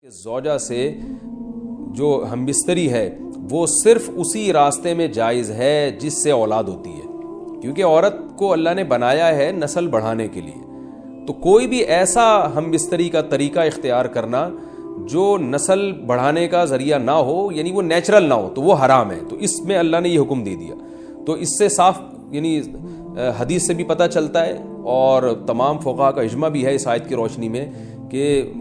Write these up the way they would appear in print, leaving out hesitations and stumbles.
زوجہ سے جو ہم بستری ہے وہ صرف اسی راستے میں جائز ہے جس سے اولاد ہوتی ہے، کیونکہ عورت کو اللہ نے بنایا ہے نسل بڑھانے کے لیے۔ تو کوئی بھی ایسا ہم بستری کا طریقہ اختیار کرنا جو نسل بڑھانے کا ذریعہ نہ ہو، یعنی وہ نیچرل نہ ہو، تو وہ حرام ہے۔ تو اس میں اللہ نے یہ حکم دے دیا۔ تو اس سے صاف یعنی حدیث سے بھی پتہ چلتا ہے، اور تمام فقہاء کا اجماع بھی ہے اس آیت کی روشنی میں کہ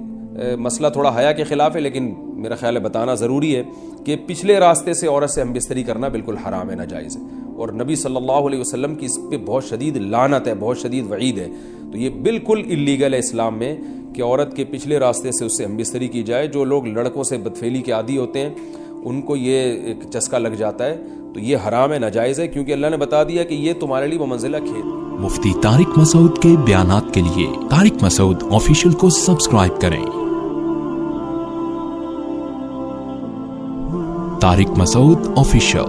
مسئلہ تھوڑا حیا کے خلاف ہے، لیکن میرا خیال ہے بتانا ضروری ہے کہ پچھلے راستے سے عورت سے ہم بستری کرنا بالکل حرام ہے، ناجائز ہے، اور نبی صلی اللہ علیہ وسلم کی اس پہ بہت شدید لعنت ہے، بہت شدید وعید ہے۔ تو یہ بالکل اللیگل ہے اسلام میں کہ عورت کے پچھلے راستے سے اس سے ہم بستری کی جائے۔ جو لوگ لڑکوں سے بدفعلی کے عادی ہوتے ہیں ان کو یہ ایک چسکا لگ جاتا ہے، تو یہ حرام ہے، ناجائز ہے، کیونکہ اللہ نے بتا دیا کہ یہ تمہارے لیے بمنزلہ کھیت۔ مفتی طارق مسعود کے بیانات کے لیے طارق مسعود آفیشیل کو سبسکرائب کریں۔ طارق مسعود آفیشیل۔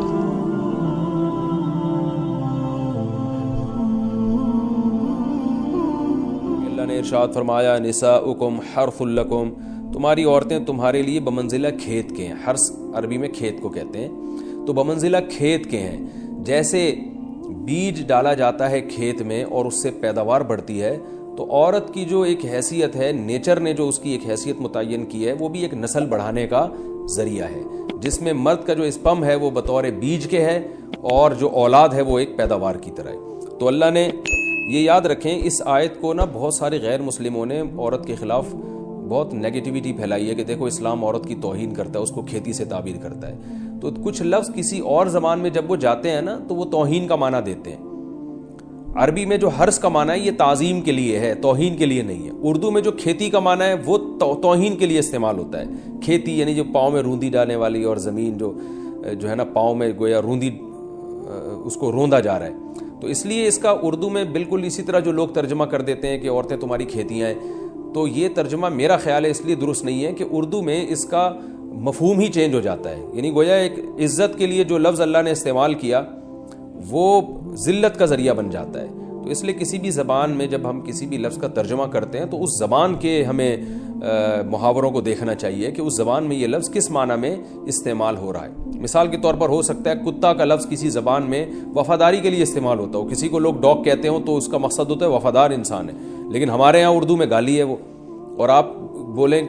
اللہ نے ارشاد فرمایا نساؤکم حرث لکم، تمہاری عورتیں تمہارے لیے بمنزلہ کھیت کے ہیں۔ حرث عربی میں کھیت کو کہتے ہیں، تو بمنزلہ کھیت کے ہیں۔ جیسے بیج ڈالا جاتا ہے کھیت میں اور اس سے پیداوار بڑھتی ہے، تو عورت کی جو ایک حیثیت ہے، نیچر نے جو اس کی ایک حیثیت متعین کی ہے، وہ بھی ایک نسل بڑھانے کا ذریعہ ہے، جس میں مرد کا جو اسپم ہے وہ بطور بیج کے ہے، اور جو اولاد ہے وہ ایک پیداوار کی طرح ہے۔ تو اللہ نے یہ یاد رکھیں، اس آیت کو بہت سارے غیر مسلموں نے عورت کے خلاف بہت نیگیٹیوٹی پھیلائی ہے کہ دیکھو اسلام عورت کی توہین کرتا ہے، اس کو کھیتی سے تعبیر کرتا ہے۔ تو کچھ لفظ کسی اور زبان میں جب وہ جاتے ہیں تو وہ توہین کا معنی دیتے ہیں۔ عربی میں جو حرث کا معنی ہے یہ تعظیم کے لیے ہے، توہین کے لیے نہیں ہے۔ اردو میں جو کھیتی کا معنی ہے وہ توہین کے لیے استعمال ہوتا ہے۔ کھیتی یعنی جو پاؤں میں روندی ڈالنے والی، اور زمین جو ہے پاؤں میں گویا روندی، اس کو روندا جا رہا ہے۔ تو اس لیے اس کا اردو میں بالکل اسی طرح جو لوگ ترجمہ کر دیتے ہیں کہ عورتیں تمہاری کھیتیاں ہیں، تو یہ ترجمہ میرا خیال ہے اس لیے درست نہیں ہے کہ اردو میں اس کا مفہوم ہی چینج ہو جاتا ہے۔ یعنی گویا ایک عزت کے لیے جو لفظ اللہ نے استعمال کیا وہ ذلت کا ذریعہ بن جاتا ہے۔ تو اس لیے کسی بھی زبان میں جب ہم کسی بھی لفظ کا ترجمہ کرتے ہیں تو اس زبان کے ہمیں محاوروں کو دیکھنا چاہیے کہ اس زبان میں یہ لفظ کس معنی میں استعمال ہو رہا ہے۔ مثال کے طور پر ہو سکتا ہے کتا کا لفظ کسی زبان میں وفاداری کے لیے استعمال ہوتا ہو، کسی کو لوگ ڈاگ کہتے ہوں تو اس کا مقصد ہوتا ہے وفادار انسان ہے، لیکن ہمارے ہاں اردو میں گالی ہے وہ، اور آپ بولیں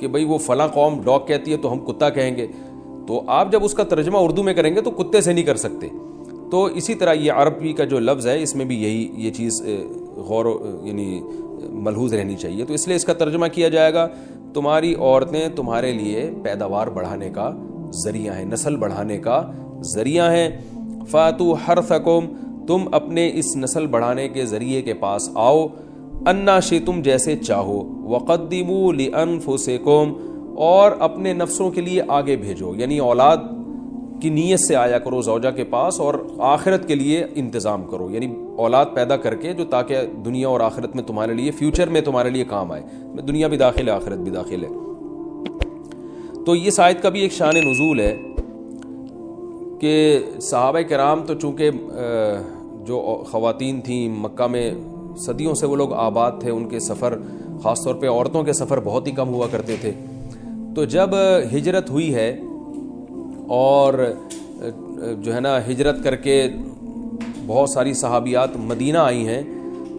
کہ بھئی وہ فلاں قوم ڈاگ کہتی ہے تو ہم کتا کہیں گے، تو آپ جب اس کا ترجمہ اردو میں کریں گے تو کتے سے نہیں کر سکتے۔ تو اسی طرح یہ عربی کا جو لفظ ہے اس میں بھی یہ چیز غور یعنی ملحوظ رہنی چاہیے۔ تو اس لیے اس کا ترجمہ کیا جائے گا تمہاری عورتیں تمہارے لیے پیداوار بڑھانے کا ذریعہ ہیں، نسل بڑھانے کا ذریعہ ہیں۔ فاتوا حرثکم، تم اپنے اس نسل بڑھانے کے ذریعے کے پاس آؤ، انا شئتم، جیسے چاہو، وقدموا لانفسکم، اور اپنے نفسوں کے لیے آگے بھیجو، یعنی اولاد کی نیت سے آیا کرو زوجہ کے پاس، اور آخرت کے لیے انتظام کرو، یعنی اولاد پیدا کر کے جو تاکہ دنیا اور آخرت میں تمہارے لیے، فیوچر میں تمہارے لیے کام آئے، دنیا بھی داخل ہے آخرت بھی داخل ہے۔ تو اس آیت کا بھی ایک شان نزول ہے کہ صحابہ کرام تو چونکہ جو خواتین تھیں مکہ میں صدیوں سے وہ لوگ آباد تھے، ان کے سفر خاص طور پہ عورتوں کے سفر بہت ہی کم ہوا کرتے تھے۔ تو جب ہجرت ہوئی ہے اور جو ہے ہجرت کر کے بہت ساری صحابیات مدینہ آئی ہیں،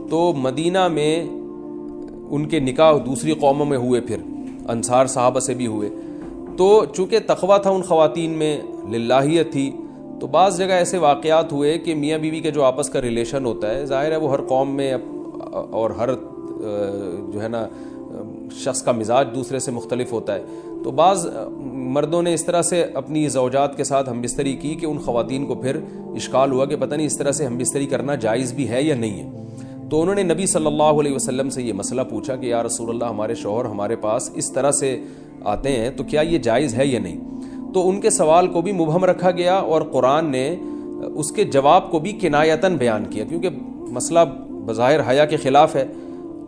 تو مدینہ میں ان کے نکاح دوسری قوموں میں ہوئے، پھر انصار صحابہ سے بھی ہوئے۔ تو چونکہ تقویٰ تھا ان خواتین میں، للہیت تھی، تو بعض جگہ ایسے واقعات ہوئے کہ میاں بیوی کے جو آپس کا ریلیشن ہوتا ہے، ظاہر ہے وہ ہر قوم میں اور ہر جو ہے شخص کا مزاج دوسرے سے مختلف ہوتا ہے، تو بعض مردوں نے اس طرح سے اپنی زوجات کے ساتھ ہم بستری کی کہ ان خواتین کو پھر اشکال ہوا کہ پتہ نہیں اس طرح سے ہم بستری کرنا جائز بھی ہے یا نہیں ہے۔ تو انہوں نے نبی صلی اللہ علیہ وسلم سے یہ مسئلہ پوچھا کہ یا رسول اللہ، ہمارے شوہر ہمارے پاس اس طرح سے آتے ہیں تو کیا یہ جائز ہے یا نہیں؟ تو ان کے سوال کو بھی مبہم رکھا گیا، اور قرآن نے اس کے جواب کو بھی کنایتاً بیان کیا، کیونکہ مسئلہ بظاہر حیا کے خلاف ہے،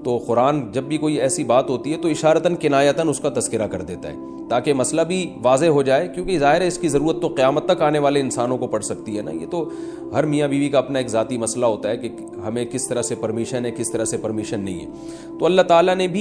تو قرآن جب بھی کوئی ایسی بات ہوتی ہے تو اشارتاً کنایتاً اس کا تذکرہ کر دیتا ہے تاکہ مسئلہ بھی واضح ہو جائے، کیونکہ ظاہر ہے اس کی ضرورت تو قیامت تک آنے والے انسانوں کو پڑ سکتی ہے نا۔ یہ تو ہر میاں بیوی کا اپنا ایک ذاتی مسئلہ ہوتا ہے کہ ہمیں کس طرح سے پرمیشن ہے، کس طرح سے پرمیشن نہیں ہے۔ تو اللہ تعالیٰ نے بھی